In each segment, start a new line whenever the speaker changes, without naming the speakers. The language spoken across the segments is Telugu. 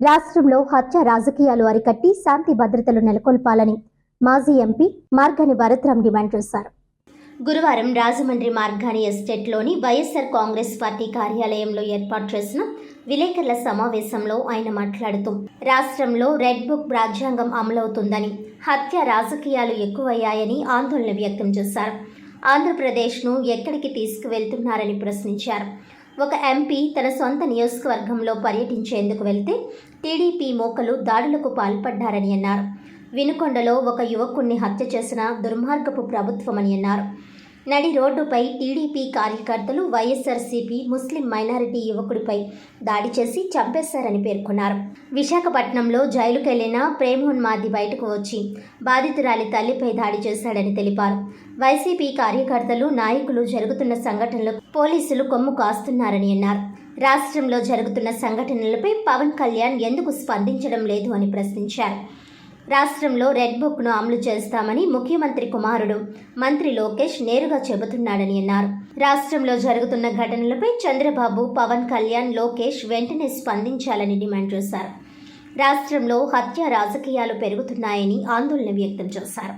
రాష్ట్రంలో హత్య రాజకీయాలు అరికట్టి శాంతి భద్రతలు నెలకొల్పాలని మాజీ ఎంపీ మార్గాని భరత్రాం డిమాండ్ చేశారు. గురువారం రాజమండ్రి మార్గాని ఎస్టేట్లోని వైఎస్ఆర్ కాంగ్రెస్ పార్టీ కార్యాలయంలో ఏర్పాటు చేసిన విలేకరుల సమావేశంలో ఆయన మాట్లాడుతూ రాష్ట్రంలో రెడ్ బుక్ రాజ్యాంగం అమలవుతుందని, హత్య రాజకీయాలు ఎక్కువయ్యాయని ఆందోళన వ్యక్తం చేశారు. ఆంధ్రప్రదేశ్ను ఎక్కడికి తీసుకువెళ్తున్నారని ప్రశ్నించారు. ఒక ఎంపీ తన సొంత నియోజకవర్గంలో పర్యటించేందుకు వెళ్తే టీడీపీ మోకలు దాడులకు పాల్పడ్డారని అన్నారు. వినుకొండలో ఒక యువకుణ్ణి హత్య చేసిన దుర్మార్గపు ప్రభుత్వమని అన్నారు. నడి రోడ్డుపై టీడీపీ కార్యకర్తలు వైఎస్ఆర్సీపీ ముస్లిం మైనారిటీ యువకుడిపై దాడి చేసి చంపేశారని పేర్కొన్నారు. విశాఖపట్నంలో జైలుకెళ్లిన ప్రేమోన్మాది బయటకు వచ్చి బాధితురాలి తల్లిపై దాడి చేశాడని తెలిపారు. వైసీపీ కార్యకర్తలు, నాయకులు జరుగుతున్న సంఘటనలకు పోలీసులు కొమ్ము కాస్తున్నారని అన్నారు. రాష్ట్రంలో జరుగుతున్న సంఘటనలపై పవన్ కళ్యాణ్ ఎందుకు స్పందించడం లేదు అని ప్రశ్నించారు. రాష్ట్రంలో రెడ్ బుక్ను అమలు చేస్తామని ముఖ్యమంత్రి కుమారుడు మంత్రి లోకేష్ నేరుగా చెబుతున్నాడని అన్నారు. రాష్ట్రంలో జరుగుతున్న ఘటనలపై చంద్రబాబు, పవన్ కళ్యాణ్, లోకేష్ వెంటనే స్పందించాలని డిమాండ్ చేశారు. రాష్ట్రంలో హత్య రాజకీయాలు పెరుగుతున్నాయని ఆందోళన వ్యక్తం చేశారు.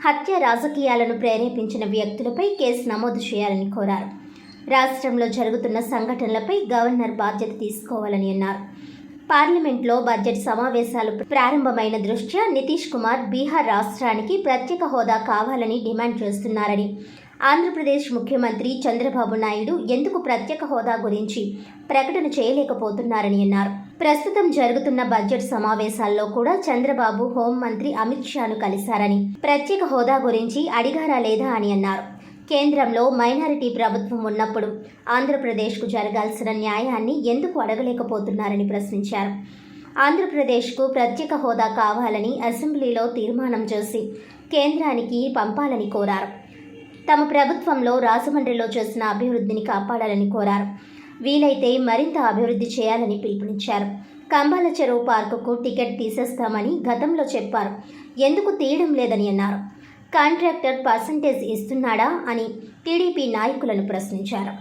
హత్య రాజకీయాలను ప్రేరేపించిన వ్యక్తులపై కేసు నమోదు చేయాలని కోరారు. రాష్ట్రంలో జరుగుతున్న సంఘటనలపై గవర్నర్ బాధ్యత తీసుకోవాలని అన్నారు. పార్లమెంట్లో బడ్జెట్ సమావేశాలు ప్రారంభమైన దృష్ట్యా నితీష్ కుమార్ బీహార్ రాష్ట్రానికి ప్రత్యేక హోదా కావాలని డిమాండ్ చేస్తున్నారని, ఆంధ్రప్రదేశ్ ముఖ్యమంత్రి చంద్రబాబు నాయుడు ఎందుకు ప్రత్యేక హోదా గురించి ప్రకటన చేయలేకపోతున్నారని అన్నారు. ప్రస్తుతం జరుగుతున్న బడ్జెట్ సమావేశాల్లో కూడా చంద్రబాబు హోంమంత్రి అమిత్ షాను కలిశారని, ప్రత్యేక హోదా గురించి అడిగారా లేదా అని అన్నారు. కేంద్రంలో మైనారిటీ ప్రభుత్వం ఉన్నప్పుడు ఆంధ్రప్రదేశ్కు జరగాల్సిన న్యాయాన్ని ఎందుకు అడగలేకపోతున్నారని ప్రశ్నించారు. ఆంధ్రప్రదేశ్కు ప్రత్యేక హోదా కావాలని అసెంబ్లీలో తీర్మానం చేసి కేంద్రానికి పంపాలని కోరారు. తమ ప్రభుత్వంలో రాజమండ్రిలో చేసిన అభివృద్ధిని కాపాడాలని కోరారు. వీలైతే మరింత అభివృద్ధి చేయాలని పిలుపునిచ్చారు. కంబాల చెరువు పార్కుకు టికెట్ తీసేస్తామని గతంలో చెప్పారు, ఎందుకు తీయడం లేదని అన్నారు. కాంట్రాక్టర్ పర్సంటేజ్ ఇస్తున్నాడా అని టీడీపీ నాయకులను ప్రశ్నించారు.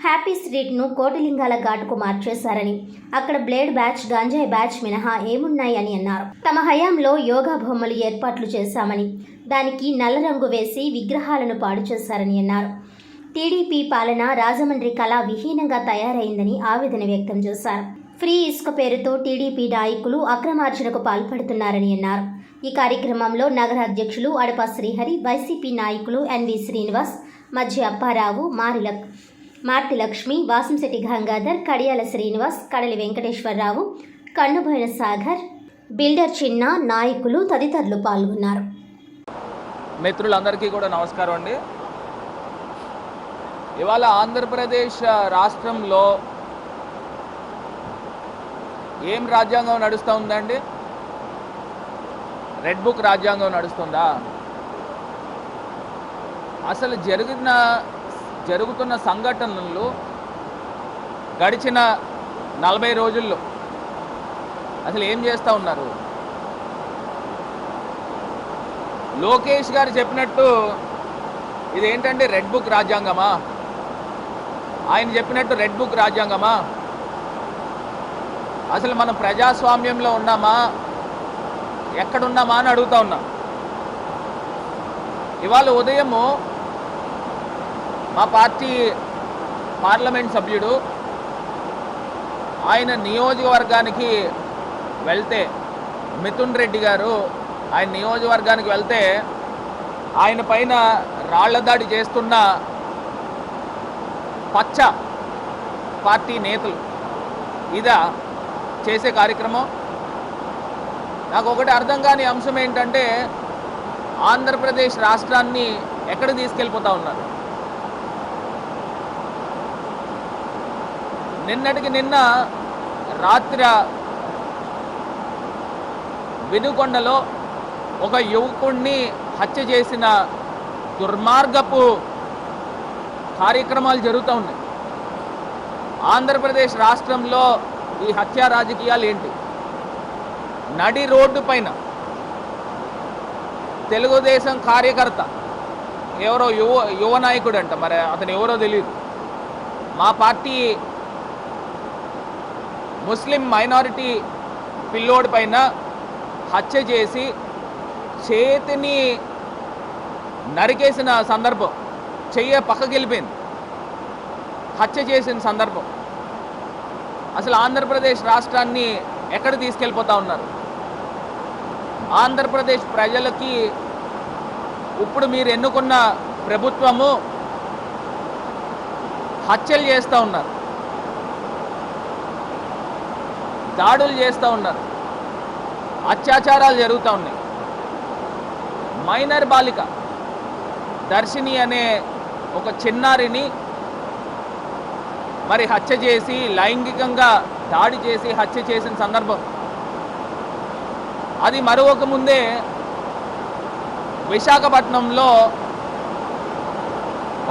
హ్యాపీ స్ట్రీట్ను కోటిలింగాల ఘాటుకు మార్చేశారని, అక్కడ బ్లేడ్ బ్యాచ్, గంజాయి బ్యాచ్ మినహా ఏమున్నాయి అని అన్నారు. తమ హయాంలో యోగా బొమ్మలు ఏర్పాట్లు చేశామని, దానికి నల్ల రంగు వేసి విగ్రహాలను పాడు చేశారని అన్నారు. టీడీపీ పాలన రాజమండ్రి కళా విహీనంగా తయారైందని ఆవేదన వ్యక్తం చేశారు. ఫ్రీ ఇసుక పేరుతో టీడీపీ నాయకులు అక్రమార్జనకు పాల్పడుతున్నారని అన్నారు. ఈ కార్యక్రమంలో నగర అధ్యక్షులు అడప శ్రీహరి, వైసీపీ నాయకులు ఎన్వి శ్రీనివాస్, మధ్య అప్పారావు, మార్తి లక్ష్మి, వాసంశెట్టి గంగాధర్, కడియాల శ్రీనివాస్, కడలి వెంకటేశ్వరరావు, కన్నుబోయిన సాగర్, బిల్డర్ చిన్న, నాయకులు తదితరులు పాల్గొన్నారు.
మిత్రులందరికీ కూడా నమస్కారం అండి. ఇవాళ ఆంధ్రప్రదేశ్ రాష్ట్రంలో ఏం రాజ్యాంగం నడుస్తూ ఉందండి? రెడ్ బుక్ రాజ్యాంగం నడుస్తుందా? అసలు జరుగుతున్న సంఘటనలు గడిచిన 40 రోజుల్లో అసలు ఏం చేస్తూ ఉన్నారు? లోకేష్ గారు చెప్పినట్టు ఇదేంటంటే రెడ్ బుక్ రాజ్యాంగమా? ఆయన చెప్పినట్టు రెడ్ బుక్ రాజ్యాంగమా? అసలు మనం ప్రజాస్వామ్యంలో ఉన్నామా, ఎక్కడున్నామా అని అడుగుతా ఉన్నాం. ఇవాళ ఉదయము మా పార్టీ పార్లమెంట్ సభ్యుడు ఆయన నియోజకవర్గానికి వెళ్తే, మిథున్ రెడ్డి గారు ఆయన నియోజకవర్గానికి వెళ్తే ఆయన పైన రాళ్ల దాడి చేస్తున్న పచ్చ పార్టీ నేతలు ఇదా చేసే కార్యక్రమం? నాకు ఒకటి అర్థం కాని అంశం ఏంటంటే, ఆంధ్రప్రదేశ్ రాష్ట్రాన్ని ఎక్కడికి తీసుకెళ్ళిపోతా ఉన్నారు? నిన్నటికి నిన్న రాత్రి వినుకొండలో ఒక యువకుడిని హత్య చేసిన దుర్మార్గపు కార్యక్రమాలు జరుగుతూ ఉన్నాయి. ఆంధ్రప్రదేశ్ రాష్ట్రంలో ఈ హత్యా రాజకీయాలు ఏంటి? నడి రోడ్డు పైన తెలుగుదేశం కార్యకర్త ఎవరో యువ నాయకుడు అంట, మరి అతను ఎవరో తెలియదు, మా పార్టీ ముస్లిం మైనారిటీ పిల్లోడి పైన హత్య చేసి చేతిని నరికేసిన సందర్భం, చెయ్య పక్కకి వెళ్ళిపోయింది, హత్య చేసిన సందర్భం. అసలు ఆంధ్రప్రదేశ్ రాష్ట్రాన్ని ఎక్కడ తీసుకెళ్ళిపోతా ఉన్నారు? ఆంధ్రప్రదేశ్ ప్రజలకి ఇప్పుడు మీరు ఎన్నుకున్న ప్రభుత్వము హత్యలు చేస్తూ ఉన్నారు, దాడులు చేస్తూ ఉన్నారు, అత్యాచారాలు జరుగుతూ ఉన్నాయి. మైనర్ బాలిక దర్శిని అనే ఒక చిన్నారిని మరి హత్య చేసి, లైంగికంగా దాడి చేసి హత్య చేసిన సందర్భం. అది మరొక ముందే విశాఖపట్నంలో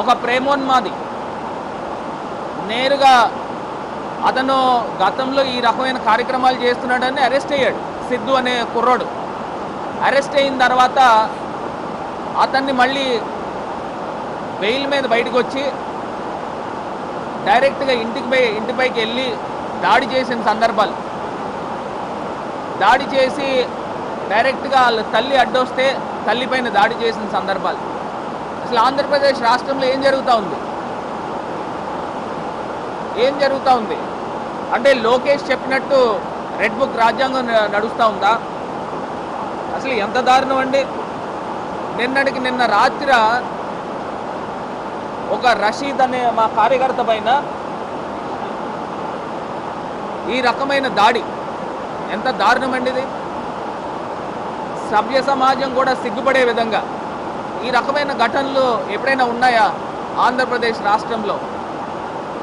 ఒక ప్రేమోన్మాది నేరుగా అతను గతంలో ఈ రకమైన కార్యక్రమాలు చేస్తున్నాడని అరెస్ట్ అయ్యాడు. సిద్ధు అనే కుర్రోడు అరెస్ట్ అయిన తర్వాత అతన్ని మళ్ళీ బెయిల్ మీద బయటకు వచ్చి డైరెక్ట్గా ఇంటిపైకి వెళ్ళి దాడి చేసిన సందర్భాలు, దాడి చేసి డైరెక్ట్గా వాళ్ళ తల్లి అడ్డొస్తే తల్లిపైన దాడి చేసిన సందర్భాలు. అసలు ఆంధ్రప్రదేశ్ రాష్ట్రంలో ఏం జరుగుతూ ఉంది? ఏం జరుగుతూ ఉంది అంటే లోకేష్ చెప్పినట్టు రెడ్ బుక్ రాజ్యాంగం నడుస్తూ ఉందా? అసలు ఎంత దారుణం అండి. నిన్న రాత్రి ఒక రషీద్ అనే మా కార్యకర్త పైన ఈ రకమైన దాడి ఎంత దారుణం అండి ఇది. సభ్య సమాజం కూడా సిగ్గుపడే విధంగా ఈ రకమైన ఘటనలు ఎప్పుడైనా ఉన్నాయా ఆంధ్రప్రదేశ్ రాష్ట్రంలో?